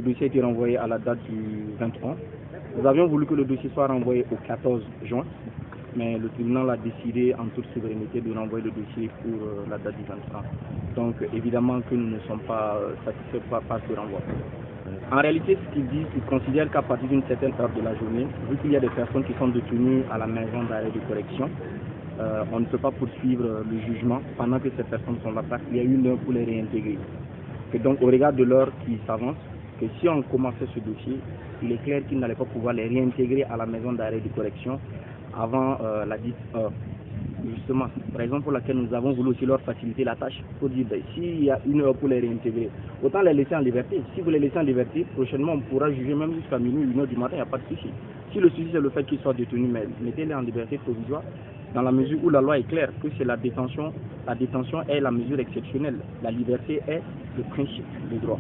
dossier a été renvoyé à la date du 23. Nous avions voulu que le dossier soit renvoyé au 14 juin, mais le tribunal a décidé en toute souveraineté de renvoyer le dossier pour la date du 23. Donc évidemment que nous ne sommes pas satisfaits par ce renvoi. En réalité, ce qu'ils disent, ils considèrent qu'à partir d'une certaine heure de la journée, vu qu'il y a des personnes qui sont détenues à la maison d'arrêt de correction, on ne peut pas poursuivre le jugement pendant que ces personnes sont là parce qu'il y a une heure pour les réintégrer. Et donc au regard de l'heure qui s'avance, que si on commençait ce dossier, il est clair qu'il n'allait pas pouvoir les réintégrer à la maison d'arrêt de correction avant la dite heure. Justement, raison pour laquelle nous avons voulu aussi leur faciliter la tâche pour dire s'il y a une heure pour les réintégrer, autant les laisser en liberté. Si vous les laissez en liberté, prochainement on pourra juger même jusqu'à minuit, 1h du matin, il n'y a pas de souci. Si le souci c'est le fait qu'ils soient détenus, mais mettez-les en liberté provisoire dans la mesure où la loi est claire que c'est la détention est la mesure exceptionnelle. La liberté est le principe du droit.